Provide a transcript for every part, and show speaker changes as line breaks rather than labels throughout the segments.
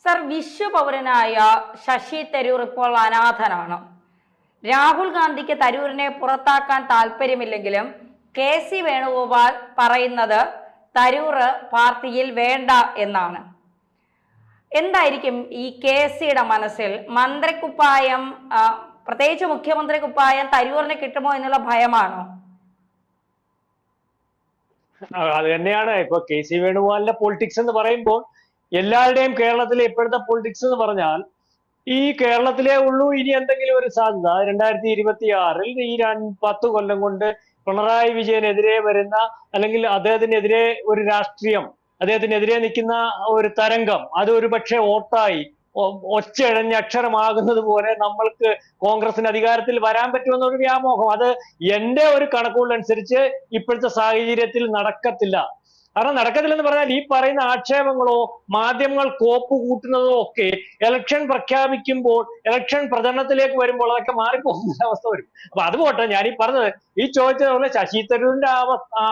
Sir, വിശ്വപൗരനായ Sasi Tharoor ഇപ്പോൾ അനാഥനാണ്. രാഹുൽ ഗാന്ധിക്ക് തരൂരിനെ പുറത്താക്കാൻ താല്പര്യമില്ലെങ്കിലും കെ.സി. വേണുഗോപാൽ പറയുന്നത് തരൂർ പാർട്ടിയിൽ വേണ്ട എന്നാണ്. എന്തായിരിക്കും ഈ കെ.സിയുടെ മനസ്സിൽ? മന്ത്രിക്കുപ്പായം, പ്രത്യേകിച്ച് മുഖ്യമന്ത്രി കുപ്പായം തരൂരിന് കിട്ടുമോ എന്നുള്ള ഭയമാണോ?
അത് തന്നെയാണ് ഇപ്പൊ കെ.സി. വേണുഗോപാലിന്റെ പൊളിറ്റിക്സ് എന്ന് പറയുമ്പോൾ എല്ലാവരുടെയും കേരളത്തിലെ ഇപ്പോഴത്തെ പൊളിറ്റിക്സ് എന്ന് പറഞ്ഞാൽ ഈ കേരളത്തിലേ ഉള്ളൂ ഇനി എന്തെങ്കിലും ഒരു സാധ്യത. 2026 ഈ 10 കൊല്ലം കൊണ്ട് പിണറായി വിജയനെതിരെ വരുന്ന അല്ലെങ്കിൽ അദ്ദേഹത്തിനെതിരെ ഒരു രാഷ്ട്രീയം, അദ്ദേഹത്തിനെതിരെ നിൽക്കുന്ന ഒരു തരംഗം, അത് ഒരു പക്ഷേ വോട്ടായി ഒച്ചയടഞ്ഞ അക്ഷരമാകുന്നത് പോലെ നമ്മൾക്ക് കോൺഗ്രസിന് അധികാരത്തിൽ വരാൻ പറ്റുമെന്നൊരു വ്യാമോഹം. അത് എന്റെ ഒരു കണക്കുകളനുസരിച്ച് ഇപ്പോഴത്തെ സാഹചര്യത്തിൽ നടക്കത്തില്ല. കാരണം നടക്കത്തില്ലെന്ന് പറഞ്ഞാൽ ഈ പറയുന്ന ആക്ഷേപങ്ങളോ മാധ്യമങ്ങൾ കോപ്പ് കൂട്ടുന്നതോ ഒക്കെ ഇലക്ഷൻ പ്രഖ്യാപിക്കുമ്പോൾ, ഇലക്ഷൻ പ്രചരണത്തിലേക്ക് വരുമ്പോൾ അതൊക്കെ മാറിപ്പോകുന്ന അവസ്ഥ വരും. അപ്പൊ അത് പോട്ടെ, ഞാനീ പറഞ്ഞത് ഈ ചോദിച്ചതുപോലെ ശശി തരൂരിന്റെ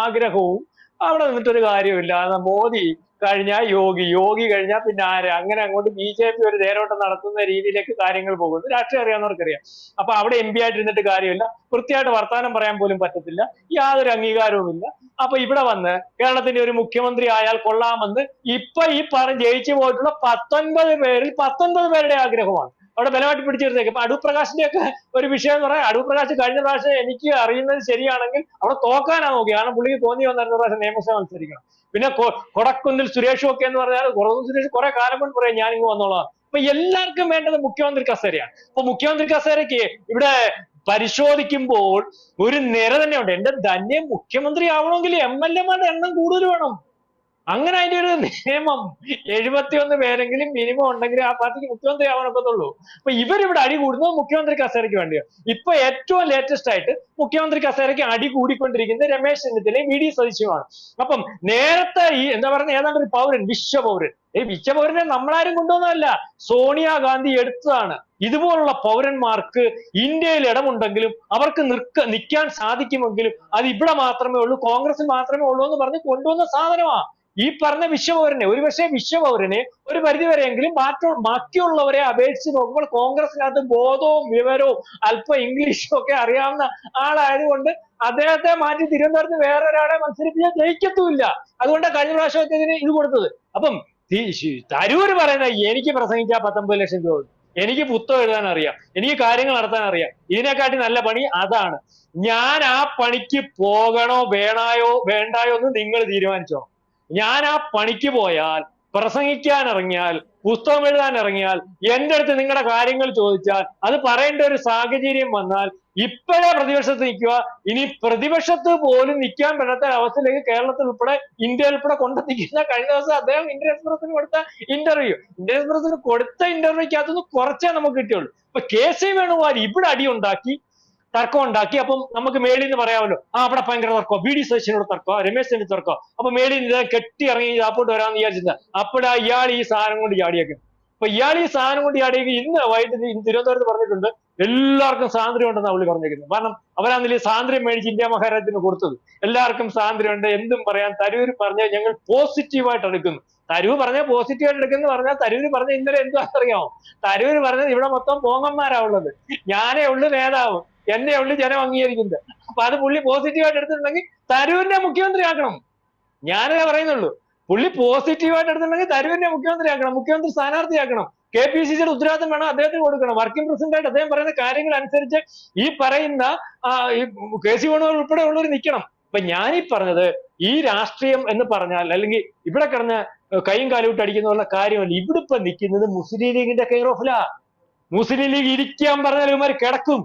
ആഗ്രഹവും അവിടെ നിന്നിട്ടൊരു കാര്യമില്ല. മോദി കഴിഞ്ഞാൽ യോഗി കഴിഞ്ഞാൽ പിന്നെ ആര്, അങ്ങനെ അങ്ങോട്ട് BJP ഒരു തേരോട്ടം നടത്തുന്ന രീതിയിലേക്ക് കാര്യങ്ങൾ പോകുന്നു. രാഷ്ട്രീയം അറിയാവുന്നവർക്കറിയാം. അപ്പൊ അവിടെ MP ആയിട്ടിരുന്നിട്ട് കാര്യമില്ല, വൃത്തിയായിട്ട് വർത്താനം പറയാൻ പോലും പറ്റത്തില്ല, യാതൊരു അംഗീകാരവുമില്ല. അപ്പൊ ഇവിടെ വന്ന് കേരളത്തിന്റെ ഒരു മുഖ്യമന്ത്രി ആയാൽ കൊള്ളാമെന്ന് ഇപ്പൊ ഈ ജയിച്ചു പോയിട്ടുള്ള 19 പേരിൽ 19 പേരുടെ ആഗ്രഹമാണ് അവിടെ ബലമായിട്ട് പിടിച്ചെടുത്തേക്ക്. ഇപ്പൊ അടൂർ പ്രകാശിന്റെ ഒക്കെ ഒരു വിഷയം എന്ന് പറയാം, അടൂർ പ്രകാശ് കഴിഞ്ഞ പ്രാവശ്യം എനിക്ക് അറിയുന്നത് ശരിയാണെങ്കിൽ അവിടെ തോക്കാനാ നോക്കി. കാരണം പുള്ളിക്ക് തോന്നി വന്നിരുന്ന പ്രാവശ്യം നിയമസഭ മത്സരിക്കണം. പിന്നെ കൊടക്കുന്നിൽ സുരേഷും ഒക്കെ എന്ന് പറഞ്ഞാൽ കൊടക്കുന്നിൽ സുരേഷ് കുറെ കാലം കൊണ്ട് പറയാം ഞാനിങ്ങ് വന്നോളാം. അപ്പൊ എല്ലാവർക്കും വേണ്ടത് മുഖ്യമന്ത്രി കസേരയാണ്. അപ്പൊ മുഖ്യമന്ത്രി കസേരയ്ക്ക് ഇവിടെ പരിശോധിക്കുമ്പോൾ ഒരു നിര തന്നെയുണ്ട്. എന്റെ ധന്യം മുഖ്യമന്ത്രി ആവണമെങ്കിൽ MLA-മാരുടെ എണ്ണം കൂടുതൽ വേണം. അങ്ങനെ അതിന്റെ ഒരു നിയമം 71 പേരെങ്കിലും മിനിമം ഉണ്ടെങ്കിൽ ആ പാർട്ടിക്ക് മുഖ്യമന്ത്രി ആവാനൊക്കത്തുള്ളൂ. അപ്പൊ ഇവരിവിടെ അടി കൂടുന്നത് മുഖ്യമന്ത്രി കസേരയ്ക്ക് വേണ്ടിയാണ്. ഇപ്പൊ ഏറ്റവും ലേറ്റസ്റ്റ് ആയിട്ട് മുഖ്യമന്ത്രി കസേരയ്ക്ക് അടി കൂടിക്കൊണ്ടിരിക്കുന്നത് രമേശ് ചെന്നിത്തലയും VD സതീശുമാണ്. അപ്പം നേരത്തെ ഈ എന്താ പറയുക, ഏതാണ്ട് ഒരു പൗരൻ, വിശ്വപൗരൻ, ഈ വിശ്വപൗരനെ നമ്മളാരും കൊണ്ടുവന്നതല്ല, സോണിയാഗാന്ധി എടുത്തതാണ്. ഇതുപോലുള്ള പൗരന്മാർക്ക് ഇന്ത്യയിൽ ഇടമുണ്ടെങ്കിലും അവർക്ക് നിൽക്കാൻ സാധിക്കുമെങ്കിലും അത് ഇവിടെ മാത്രമേ ഉള്ളൂ, കോൺഗ്രസിൽ മാത്രമേ ഉള്ളൂ എന്ന് പറഞ്ഞ് കൊണ്ടുവന്ന സാധനമാണ് ഈ പറഞ്ഞ വിശ്വപൗരനെ. ഒരുപക്ഷെ വിശ്വപൗരനെ ഒരു പരിധിവരെയെങ്കിലും ബാക്കിയുള്ളവരെ അപേക്ഷിച്ച് നോക്കുമ്പോൾ കോൺഗ്രസിനകത്ത് ബോധവും വിവരവും അല്പം ഇംഗ്ലീഷും ഒക്കെ അറിയാവുന്ന ആളായതുകൊണ്ട് അദ്ദേഹത്തെ മാറ്റി തിരുവനന്തപുരത്ത് വേറെ ഒരാളെ മത്സരിപ്പിച്ചാൽ ജയിക്കത്തുമില്ല. അതുകൊണ്ടാണ് കഴിഞ്ഞ പ്രാവശ്യമൊക്കെ ഇതിന് ഇത് കൊടുത്തത്. അപ്പം തരൂര് പറയുന്നത് എനിക്ക് പ്രസംഗിച്ചാൽ 19 ലക്ഷം രൂപ, എനിക്ക് പുസ്തകം എഴുതാൻ അറിയാം, എനിക്ക് കാര്യങ്ങൾ നടത്താൻ അറിയാം, ഇതിനെക്കാട്ടി നല്ല പണി അതാണ്. ഞാൻ ആ പണിക്ക് പോകണോ വേണ്ടായോ എന്ന് നിങ്ങൾ തീരുമാനിച്ചോ. ഞാൻ ആ പണിക്ക് പോയാൽ, പ്രസംഗിക്കാൻ ഇറങ്ങിയാൽ, പുസ്തകം എഴുതാൻ ഇറങ്ങിയാൽ, എന്റെ അടുത്ത് നിങ്ങളുടെ കാര്യങ്ങൾ ചോദിച്ചാൽ അത് പറയേണ്ട ഒരു സാഹചര്യം വന്നാൽ ഇപ്പോഴേ പ്രതിപക്ഷത്ത് നിൽക്കുക. ഇനി പ്രതിപക്ഷത്ത് പോലും നിൽക്കാൻ പറ്റാത്ത അവസ്ഥയിലേക്ക് കേരളത്തിൽ ഉൾപ്പെടെ ഇന്ത്യയിൽ ഉൾപ്പെടെ കൊണ്ടെത്തിക്കുന്ന കഴിഞ്ഞ ദിവസം അദ്ദേഹം ഇന്ത്യൻ എക്സ്പ്രസിന് കൊടുത്ത ഇന്റർവ്യൂക്കകത്തുനിന്ന് കുറച്ചേ നമുക്ക് കിട്ടിയുള്ളൂ. ഇപ്പൊ കെ.സി. വേണുഗോപാൽ ഇവിടെ അടിയുണ്ടാക്കി, തർക്കം ഉണ്ടാക്കി. അപ്പം നമുക്ക് മേളിൽ നിന്ന് പറയാമല്ലോ, അവിടെ ഭയങ്കര തർക്കോ, VD സതീശനോട് തർക്കോ, രമേശ് ചെന്നിത്തല തർക്കോ, അപ്പൊ മേളിൽ നിന്ന് കെട്ടി ഇറങ്ങി അപ്പോട്ട് വരാമെന്ന് വിചാരിച്ചിരുന്ന അപ്പോഴാ ഇയാൾ ഈ സാധനം കൊണ്ട് ചാടിയേക്കും. അപ്പൊ ഇയാൾ ഈ സാധനം കൊണ്ട് ചാടിയേക്ക് ഇന്ന് വൈകിട്ട് തിരുവനന്തപുരത്ത് പറഞ്ഞിട്ടുണ്ട് എല്ലാവർക്കും സ്വാതന്ത്ര്യം ഉണ്ടെന്നാണ് പുള്ളി പറഞ്ഞേക്കുന്നത്. കാരണം അവരാണെന്നില്ല സ്വാതന്ത്ര്യം മേടിച്ച് ഇന്ത്യ മഹാരാജ്യത്തിന് കൊടുത്തത്. എല്ലാവർക്കും സ്വാതന്ത്ര്യമുണ്ട്, എന്തും പറയാൻ. തരൂര് പറഞ്ഞാൽ ഞങ്ങൾ പോസിറ്റീവായിട്ട് എടുക്കുന്നു. തരൂർ പറഞ്ഞാൽ പോസിറ്റീവായിട്ട് എടുക്കുന്നു പറഞ്ഞാൽ തരൂര് പറഞ്ഞ ഇന്നലെ എന്താണെന്നറിയാമോ? തരൂര് പറഞ്ഞത് ഇവിടെ മൊത്തം പോങ്ങന്മാരാ ഉള്ളത്, ഞാനേ ഉള്ളു നേതാവ്, എന്നെ ഉള്ളു ജനം അംഗീകരിക്കുന്നത്. അപ്പൊ അത് പുള്ളി പോസിറ്റീവായിട്ട് എടുത്തിട്ടുണ്ടെങ്കിൽ തരൂരിനെ മുഖ്യമന്ത്രി ആക്കണം. ഞാനേ പറയുന്നുള്ളൂ. പുള്ളി പോസിറ്റീവായിട്ട് എടുത്തിട്ടുണ്ടെങ്കിൽ തരൂരിനെ മുഖ്യമന്ത്രി ആക്കണം, മുഖ്യമന്ത്രി സ്ഥാനാർത്ഥിയാക്കണം. KPCCയുടെ ഉത്തരവാദിത്തം വേണം അദ്ദേഹത്തിന് കൊടുക്കണം. വർക്കിംഗ് പ്രസിഡന്റായിട്ട് അദ്ദേഹം പറയുന്ന കാര്യങ്ങൾ അനുസരിച്ച് ഈ പറയുന്ന കെ.സി. വേണുഗോപാൽ ഉൾപ്പെടെ ഉള്ളവർ നിൽക്കണം. അപ്പൊ ഞാനീ പറഞ്ഞത് ഈ രാഷ്ട്രീയം എന്ന് പറഞ്ഞാൽ, അല്ലെങ്കിൽ ഇവിടെ കിടന്ന് കൈയും കാലും അടിക്കുന്ന കാര്യമല്ല. ഇവിടെ ഇപ്പൊ നിൽക്കുന്നത് മുസ്ലിം ലീഗിന്റെ കെയർ ഓഫിലാ. മുസ്ലിം ലീഗ് ഇരിക്കാൻ പറഞ്ഞാൽ ഇവന്മാർ കിടക്കും.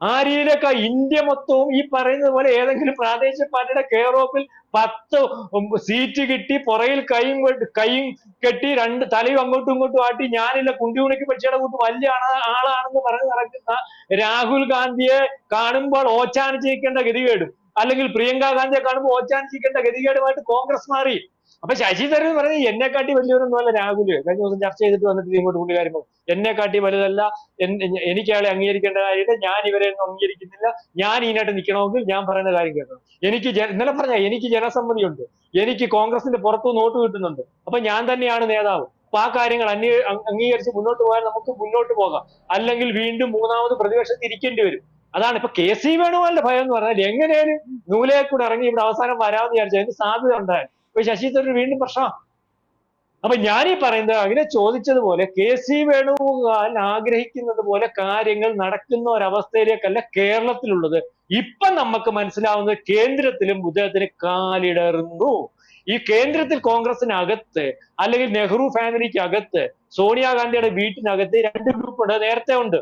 ആ രീതിയിലൊക്കെ ഇന്ത്യ മൊത്തവും ഈ പറയുന്നത് പോലെ ഏതെങ്കിലും പ്രാദേശിക പാർട്ടിയുടെ കെയർ ഓഫിൽ 10 സീറ്റ് കിട്ടി, പുറയിൽ കൈയും കെട്ടി, രണ്ട് തലയും അങ്ങോട്ടും ഇങ്ങോട്ടും ആട്ടി, ഞാനില്ല കുണ്ടിയുണിക്ക് പക്ഷിയുടെ കൂട്ട് വലിയ ആളാണെന്ന് പറഞ്ഞ് നടക്കുന്ന രാഹുൽ ഗാന്ധിയെ കാണുമ്പോൾ ഓച്ചാനിച്ചിരിക്കേണ്ട ഗതികേടും, അല്ലെങ്കിൽ പ്രിയങ്ക ഗാന്ധിയെ കാണുമ്പോൾ ഓച്ചാനിച്ചിരിക്കേണ്ട ഗതികേടുമായിട്ട് കോൺഗ്രസ് മാറി. അപ്പൊ ശശി തരൂർ പറഞ്ഞത് എന്നെക്കാട്ടി വലിയവരൊന്നുമല്ല രാഹുല്. കഴിഞ്ഞ ദിവസം ചർച്ച ചെയ്തിട്ട് വന്നിട്ട് ഇങ്ങോട്ട് പുള്ളിക്കാരും എന്നെക്കാട്ടി വലുതല്ല, എനിക്ക് അയാളെ അംഗീകരിക്കേണ്ട കാര്യമില്ല, ഞാൻ ഇവരെ ഒന്നും അംഗീകരിക്കുന്നില്ല, ഞാൻ ഇതിനായിട്ട് നിൽക്കണമെങ്കിൽ ഞാൻ പറയുന്ന കാര്യം കേൾക്കണം. ഇന്നലെ പറഞ്ഞ എനിക്ക് ജനസമ്മതിയുണ്ട്, എനിക്ക് കോൺഗ്രസിന്റെ പുറത്തു നോട്ട് കിട്ടുന്നുണ്ട്, അപ്പൊ ഞാൻ തന്നെയാണ് നേതാവ്. അപ്പൊ ആ കാര്യങ്ങൾ അംഗീകരിച്ച് മുന്നോട്ട് പോയാൽ നമുക്ക് മുന്നോട്ട് പോകാം. അല്ലെങ്കിൽ വീണ്ടും മൂന്നാമത് പ്രതിപക്ഷത്ത് ഇരിക്കേണ്ടി വരും. അതാണ് ഇപ്പൊ KC വേണുഗോപാലിന്റെ ഭയം എന്ന് പറഞ്ഞാൽ എങ്ങനെയാണ് നൂലേ കൂടെ ഇറങ്ങി ഇവിടെ അവസാനം വരാമെന്ന് വിചാരിച്ചാൽ അതിന് സാധ്യത ഉണ്ടായിരുന്നു. ഇപ്പൊ ശശി തരൂർ വീണ്ടും പ്രശ്നം. അപ്പൊ ഞാനീ പറയുന്നത് അങ്ങനെ ചോദിച്ചതുപോലെ KC വേണുഗോപാൽ ആഗ്രഹിക്കുന്നത് പോലെ കാര്യങ്ങൾ നടക്കുന്ന ഒരവസ്ഥയിലേക്കല്ല കേരളത്തിലുള്ളത്. ഇപ്പൊ നമുക്ക് മനസ്സിലാവുന്നത് കേന്ദ്രത്തിലും അദ്ദേഹത്തിന് കാലിടറുന്നു. ഈ കേന്ദ്രത്തിൽ കോൺഗ്രസിനകത്ത് അല്ലെങ്കിൽ നെഹ്റു ഫാമിലിക്ക് അകത്ത് സോണിയാഗാന്ധിയുടെ വീട്ടിനകത്ത് രണ്ട് ഗ്രൂപ്പുണ്ട്, നേരത്തെ ഉണ്ട്.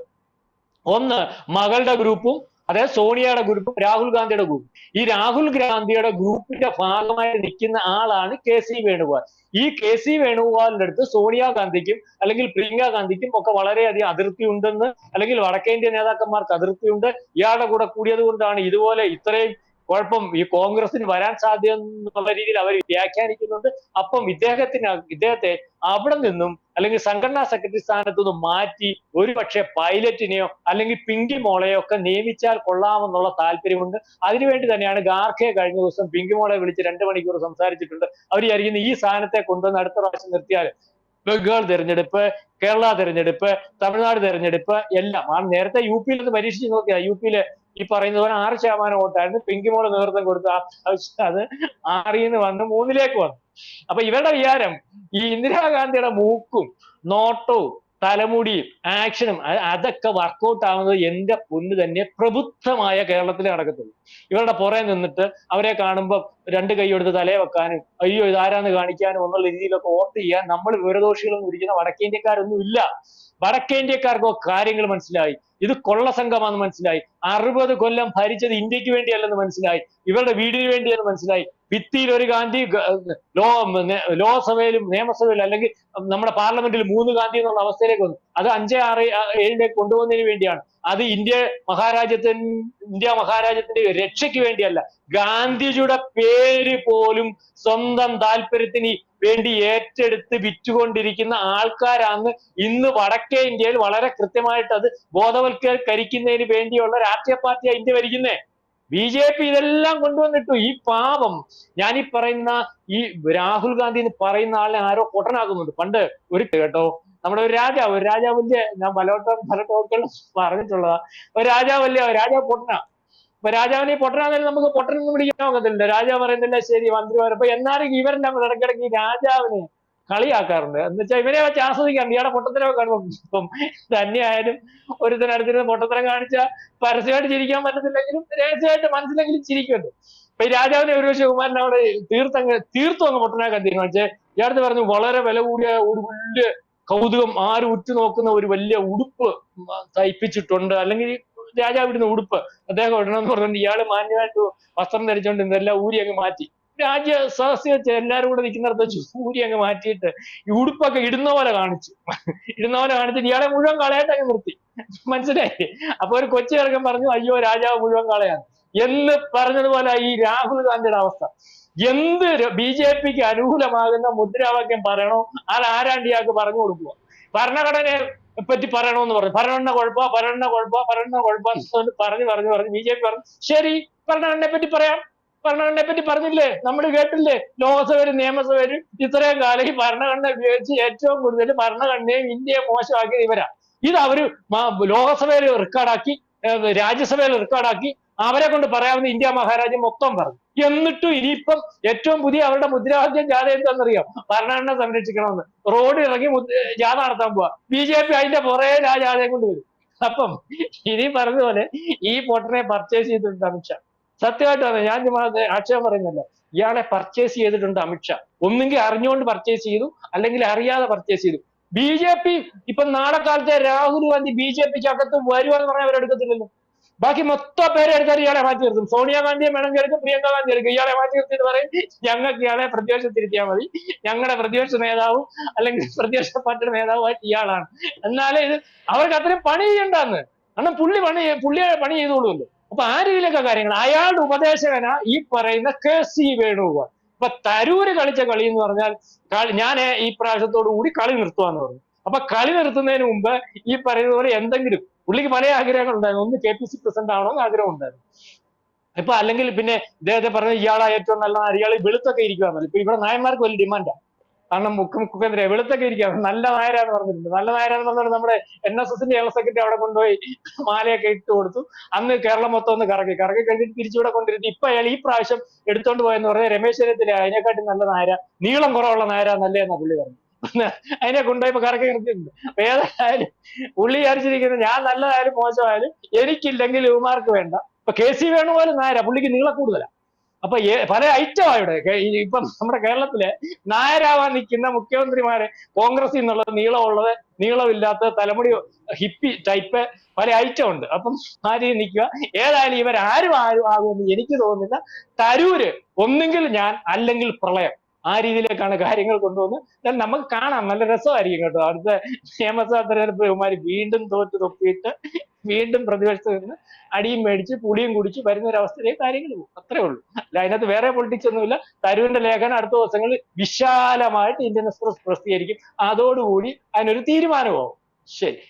ഒന്ന് മകളുടെ ഗ്രൂപ്പും അതായത് സോണിയയുടെ ഗ്രൂപ്പും രാഹുൽ ഗാന്ധിയുടെ ഗ്രൂപ്പും. ഈ രാഹുൽ ഗാന്ധിയുടെ ഗ്രൂപ്പിന്റെ ഭാഗമായി നിൽക്കുന്ന ആളാണ് KC വേണുഗോപാൽ. ഈ KC വേണുഗോപാലിന്റെ അടുത്ത് സോണിയാഗാന്ധിക്കും അല്ലെങ്കിൽ പ്രിയങ്ക ഗാന്ധിക്കും ഒക്കെ വളരെയധികം അതിർത്തി ഉണ്ടെന്ന്, അല്ലെങ്കിൽ വടക്കേന്ത്യ നേതാക്കന്മാർക്ക് അതിർത്തിയുണ്ട്. ഇയാളുടെ കൂടെ കൂടിയത് കൊണ്ടാണ് ഇതുപോലെ ഇത്രയും കുഴപ്പം ഈ കോൺഗ്രസിന് വരാൻ സാധ്യത എന്നുള്ള രീതിയിൽ അവർ വ്യാഖ്യാനിക്കുന്നുണ്ട്. അപ്പം ഇദ്ദേഹത്തെ അവിടെ നിന്നും അല്ലെങ്കിൽ സംഘടനാ സെക്രട്ടറി സ്ഥാനത്തു നിന്നും മാറ്റി ഒരുപക്ഷെ പൈലറ്റിനെയോ അല്ലെങ്കിൽ പിങ്കി മോളെയോ ഒക്കെ നിയമിച്ചാൽ കൊള്ളാമെന്നുള്ള താല്പര്യമുണ്ട്. അതിനുവേണ്ടി തന്നെയാണ് ഖാർഗെ കഴിഞ്ഞ ദിവസം പിങ്കി മോളെ വിളിച്ച് 2 മണിക്കൂർ സംസാരിച്ചിട്ടുണ്ട്. അവർ വിചാരിക്കുന്നത് ഈ സ്ഥാനത്തെ കൊണ്ടുവന്ന് അടുത്ത പ്രാവശ്യം നിർത്തിയാൽ ബംഗാൾ തെരഞ്ഞെടുപ്പ്, കേരള തെരഞ്ഞെടുപ്പ്, തമിഴ്നാട് തെരഞ്ഞെടുപ്പ് എല്ലാം നേരത്തെ UP യിൽ പരീക്ഷിച്ച് നോക്കിയാ. UP യില് ഈ പറയുന്ന പോലെ 6% വോട്ടായിരുന്നു. പിങ്കിമോള് നേതൃത്വം കൊടുത്ത അത് 6 വന്ന് 3 വന്നു. അപ്പൊ ഇവരുടെ വിചാരം ഈ ഇന്ദിരാഗാന്ധിയുടെ മൂക്കും നോട്ടവും തലമുടിയും ആക്ഷനും അതൊക്കെ വർക്കൗട്ട് ആവുന്നത് എന്റെ പൊന്ന് തന്നെ പ്രബുദ്ധമായ കേരളത്തിലേ നടക്കത്തുള്ളൂ. ഇവരുടെ പുറകെ നിന്നിട്ട് അവരെ കാണുമ്പോൾ 2 കൈ എടുത്ത് തലയെ വെക്കാനും അയ്യോ ഇതാരാന്ന് കാണിക്കാനും എന്നുള്ള രീതിയിലൊക്കെ വോട്ട് ചെയ്യാൻ നമ്മൾ വിവരദോഷികളൊന്നും ഇരിക്കുന്ന വടക്കേന്ത്യക്കാരൊന്നും ഇല്ല. വടക്കേന്ത്യക്കാർക്കോ കാര്യങ്ങൾ മനസ്സിലായി. ഇത് കൊള്ള സംഘമാണെന്ന് മനസ്സിലായി. 60 കൊല്ലം ഭരിച്ചത് ഇന്ത്യക്ക് വേണ്ടിയല്ലെന്ന് മനസ്സിലായി. ഇവരുടെ വീടിന് വേണ്ടിയെന്ന് മനസ്സിലായി. ഭിത്തിയിൽ ഒരു ഗാന്ധി, ലോകസഭയിലും നിയമസഭയിലും അല്ലെങ്കിൽ നമ്മുടെ പാർലമെന്റിൽ 3 ഗാന്ധി എന്നുള്ള അവസ്ഥയിലേക്ക് വന്നു. അത് 5, 6, 7 കൊണ്ടുപോകുന്നതിന് വേണ്ടിയാണ്. അത് ഇന്ത്യ മഹാരാജ്യത്തിന്റെ രക്ഷയ്ക്ക് വേണ്ടിയല്ല. ഗാന്ധിജിയുടെ പേര് പോലും സ്വന്തം താല്പര്യത്തിന് വേണ്ടി ഏറ്റെടുത്ത് വിറ്റുകൊണ്ടിരിക്കുന്ന ആൾക്കാരാണ് ഇന്ന് വടക്കേ ഇന്ത്യയിൽ വളരെ കൃത്യമായിട്ട് അത് ബോധവൽക്കരിക്കുന്നതിന് വേണ്ടിയുള്ള രാഷ്ട്രീയ പാർട്ടിയാണ് ഇന്ത്യ ഭരിക്കുന്നേ. BJP ഇതെല്ലാം കൊണ്ടുവന്നിട്ടു. ഈ പാപം ഞാനീ പറയുന്ന ഈ രാഹുൽ ഗാന്ധി എന്ന് പറയുന്ന ആളിനെ ആരോ പൊട്ടനാക്കുന്നുണ്ട്. പണ്ട് ഒരു കേട്ടോ നമ്മുടെ ഒരു രാജാവല്ലേ, ഞാൻ പലവട്ടം പറഞ്ഞിട്ടുള്ളതാ. ഒരു രാജാവ് പൊട്ടനാ. അപ്പൊ രാജാവിനെ പൊട്ടനാണെന്ന് നമുക്ക് പൊട്ടനൊന്നും പിടിക്കാൻ നോക്കത്തില്ല. രാജാവ് പറയുന്നില്ല ശരി മന്ത്രിമാർ. അപ്പൊ എന്നാലും ഇവരുടെ ഇടയ്ക്കിടയ്ക്ക് ഈ രാജാവിനെ കളിയാക്കാറുണ്ട്. എന്ന് വെച്ചാൽ ഇവരെ വെച്ച് ആസ്വദിക്കാറുണ്ട്. ഇയാളെ പൊട്ടത്തരം കാണുമ്പോൾ. ഇപ്പം തന്നെയായാലും ഒരുത്തനടുത്തിരുന്ന് പൊട്ടത്തരം കാണിച്ചാൽ പരസ്യമായിട്ട് ചിരിക്കാൻ പറ്റത്തില്ലെങ്കിലും രഹസ്യമായിട്ട് മനസ്സിലെങ്കിലും ചിരിക്കുമല്ലോ. അപ്പൊ ഈ രാജാവിനെ ഒരു പക്ഷേ കുമാരൻ അവിടെ തീർത്തും അങ്ങ് പൊട്ടനാക്കാൻ തീരുമാനിച്ചേ. ഇയാളത്ത് പറഞ്ഞു വളരെ വില കൂടിയ ഒരു വലിയ കൗതുകം ആരും ഉറ്റുനോക്കുന്ന ഒരു വലിയ ഉടുപ്പ് തയ്പ്പിച്ചിട്ടുണ്ട്, അല്ലെങ്കിൽ രാജാവ് ഇടുന്ന ഉടുപ്പ് അദ്ദേഹം ഇടണമെന്ന് പറഞ്ഞിട്ട് ഇയാള് മാന്യമായിട്ട് വസ്ത്രം ധരിച്ചുകൊണ്ട് ഇതെല്ലാം ഊരി അങ്ങ് മാറ്റി. രാജ്യ സദസ്യ വെച്ച് എല്ലാവരും കൂടെ നിൽക്കുന്നിടത്ത് വെച്ച് ഊരി അങ്ങ് മാറ്റിയിട്ട് ഈ ഉടുപ്പൊക്കെ ഇടുന്ന പോലെ കാണിച്ചിട്ട് ഇയാളെ മുഴുവൻ കളയായിട്ട് അങ്ങ് നിർത്തി. മനസ്സിലായി? അപ്പൊ ഒരു കൊച്ചു ചെറുക്കൻ പറഞ്ഞു അയ്യോ രാജാവ് മുഴുവൻ കളയാണ് എന്ന് പറഞ്ഞതുപോലെ ഈ രാഹുൽ ഗാന്ധിയുടെ അവസ്ഥ. എന്ത് BJPക്ക് അനുകൂലമാകുന്ന മുദ്രാവാക്യം പറയണോ അത് ആരാണ്ട് ഇയാൾക്ക് പറഞ്ഞു കൊടുക്കുക. ഭരണഘടനയെ പറ്റി പറയണമെന്ന് പറഞ്ഞു. ഭരണഘടന കുഴപ്പം പറഞ്ഞു BJP പറഞ്ഞു ശരി ഭരണഘടനയെ പറ്റി പറയാം. ഭരണഘടനയെ പറ്റി പറഞ്ഞില്ലേ, നമ്മൾ കേട്ടില്ലേ, ലോകസഭയിലും നിയമസഭയിലും ഇത്രയും കാലം ഈ ഭരണഘടന ഉപയോഗിച്ച് ഏറ്റവും കൂടുതൽ ഭരണഘടനയും ഇന്ത്യയെ മോശമാക്കിയത് ഇവരാ. ഇത് അവര് ലോകസഭയിൽ റെക്കോർഡാക്കി, രാജ്യസഭയിൽ റെക്കോർഡാക്കി, അവരെ കൊണ്ട് പറയാവുന്ന ഇന്ത്യ മഹാരാജ്യം മൊത്തം പറഞ്ഞു. എന്നിട്ടും ഇനിയിപ്പം ഏറ്റവും പുതിയ അവരുടെ മുദ്രാവാക്യം ജാഥ എന്താണെന്നറിയാം, ഭരണഘടന സംരക്ഷിക്കണമെന്ന്. റോഡിൽ ഇറങ്ങി ജാഥ നടത്താൻ പോവാ. BJP അതിന്റെ പുറകെ ആ ജാഥയെ കൊണ്ട് വരും. അപ്പം ഇനി പറഞ്ഞതുപോലെ ഈ പൊട്ടനെ പർച്ചേസ് ചെയ്തിട്ടുണ്ട് അമിത്ഷാ. സത്യമായിട്ടാണ്, ഞാൻ ആക്ഷേപം പറയുന്നില്ല. ഇയാളെ പർച്ചേസ് ചെയ്തിട്ടുണ്ട് അമിത്ഷാ. ഒന്നുകിൽ അറിഞ്ഞുകൊണ്ട് പർച്ചേസ് ചെയ്തു, അല്ലെങ്കിൽ അറിയാതെ പർച്ചേസ് ചെയ്തു. BJP ഇപ്പൊ നാളെ കാലത്തെ രാഹുൽ ഗാന്ധി BJPക്ക് അകത്ത് വരുവാന്ന് പറഞ്ഞാൽ അവരെടുക്കത്തില്ലല്ലോ. ബാക്കി മൊത്തം പേരെ എടുത്താൽ ഇയാളെ മാറ്റി നിർത്തും. സോണിയാഗാന്ധിയെ വേണമെങ്കിൽ എടുക്കും, പ്രിയങ്ക ഗാന്ധി എടുക്കും. ഇയാളെ മാറ്റി നിർത്തിയിട്ട് പറയും ഞങ്ങൾക്ക് ഇയാളെ പ്രതിപക്ഷത്തിരുത്തിയാൽ മതി, ഞങ്ങളുടെ പ്രതിപക്ഷ നേതാവും അല്ലെങ്കിൽ പ്രതിപക്ഷ പാർട്ടിയുടെ നേതാവുമായിട്ട് ഇയാളാണ്. എന്നാലേ ഇത് അവർക്ക് അത്രയും പണി ചെയ്യണ്ടെന്ന്. കാരണം പുള്ളിയെ പണി ചെയ്തോളൂല്ലോ. അപ്പൊ ആ രീതിയിലൊക്കെ കാര്യങ്ങൾ. അയാളുടെ ഉപദേശകനാ ഈ പറയുന്ന KC വേണുഗോപാൽ. ഇപ്പൊ തരൂര് കളിച്ച കളി എന്ന് പറഞ്ഞാൽ ഞാൻ ഈ പ്രാവശ്യത്തോടു കൂടി കളി നിർത്തുവാന്ന് പറഞ്ഞു. അപ്പൊ കളി നിർത്തുന്നതിന് മുമ്പ് ഈ പറയുന്ന പോലെ എന്തെങ്കിലും പുള്ളിക്ക് പല ആഗ്രഹങ്ങളുണ്ടായിരുന്നു. ഒന്ന് KPC പ്രസിഡന്റ് ആവണമെന്ന് ആഗ്രഹം ഉണ്ടായിരുന്നു. ഇപ്പൊ അല്ലെങ്കിൽ പിന്നെ ഇദ്ദേഹത്തെ പറഞ്ഞ ഇയാളാ ഏറ്റവും നല്ല, ഇയാൾ വെളുത്തൊക്കെ ഇരിക്കുകയാണല്ലോ. ഇപ്പൊ ഇവിടെ നായന്മാർക്ക് വലിയ ഡിമാൻഡാണ്. കാരണം മുഖ്യമന്ത്രി വെളുത്തൊക്കെ ഇരിക്കാം, നല്ല നായരാന്ന് പറഞ്ഞിട്ടുണ്ട്. നല്ല നായരാന്ന് പറഞ്ഞാൽ നമ്മുടെ NSSന്റെ ജനറൽ സെക്രട്ടറി അവിടെ കൊണ്ടുപോയി മാലയൊക്കെ ഇട്ട് കൊടുത്തു. അന്ന് കേരളം മൊത്തം ഒന്ന് കറക്കി കഴിഞ്ഞിട്ട് തിരിച്ചുകൂടെ കൊണ്ടിരുത്തി. ഇപ്പൊ അയാൾ ഈ പ്രാവശ്യം എടുത്തോണ്ട് പോയെന്ന് പറഞ്ഞാൽ രമേശ് ചെന്നിത്തല അതിനെക്കാട്ടി നല്ല നായര, നീളം കുറവുള്ള നായര നല്ലതെന്നാ പുള്ളി പറഞ്ഞു. അതിനെ കൊണ്ടുപോയപ്പോ കറക്കി നിർത്തിയിട്ടുണ്ട്. അപ്പൊ ഏതായാലും പുള്ളി വിചാരിച്ചിരിക്കുന്നത് ഞാൻ നല്ലതായാലും മോശമായാലും എനിക്കില്ലെങ്കിൽ ഇവമാർക്ക് വേണ്ട. ഇപ്പൊ KC വേണുഗോപാൽ നായര, പുള്ളിക്ക് നീളം കൂടുതലാണ്. അപ്പൊ പല ഐറ്റമാണ് ഇവിടെ. ഇപ്പം നമ്മുടെ കേരളത്തിലെ നായരാവാൻ നിൽക്കുന്ന മുഖ്യമന്ത്രിമാരെ കോൺഗ്രസിൽ നിന്നുള്ളത് നീളമുള്ളത്, നീളമില്ലാത്ത, തലമുടി ഹിപ്പി ടൈപ്പ് പല ഐറ്റം ഉണ്ട്. അപ്പം ആര് നിൽക്കുക, ഏതായാലും ഇവരാരും ആകുമെന്ന് എനിക്ക് തോന്നുന്നില്ല. തരൂര് ഒന്നുകിൽ ഞാൻ അല്ലെങ്കിൽ പ്രളയം, ആ രീതിയിലേക്കാണ് കാര്യങ്ങൾ കൊണ്ടുവന്ന് നമുക്ക് കാണാം. നല്ല രസമായിരിക്കും കേട്ടോ. അടുത്ത നിയമസഭാ തെരഞ്ഞെടുപ്പ് ഇവന്മാര് വീണ്ടും തോറ്റ് തൊപ്പിയിട്ട് വീണ്ടും പ്രതിപക്ഷത്ത് നിന്ന് അടിയും മേടിച്ച് പുളിയും കുടിച്ച് വരുന്ന ഒരു അവസ്ഥയിലേക്ക് കാര്യങ്ങൾ പോകും. അത്രേ ഉള്ളൂ. അല്ല അതിനകത്ത് വേറെ പൊളിറ്റിക്സ് ഒന്നുമില്ല. തരൂരിന്റെ ലേഖനം അടുത്ത ദിവസങ്ങളിൽ വിശാലമായിട്ട് ഇന്ത്യൻ എക്സ്പ്രസ് പ്രസിദ്ധീകരിക്കും. അതോടുകൂടി അതിനൊരു തീരുമാനമാവും. ശരി.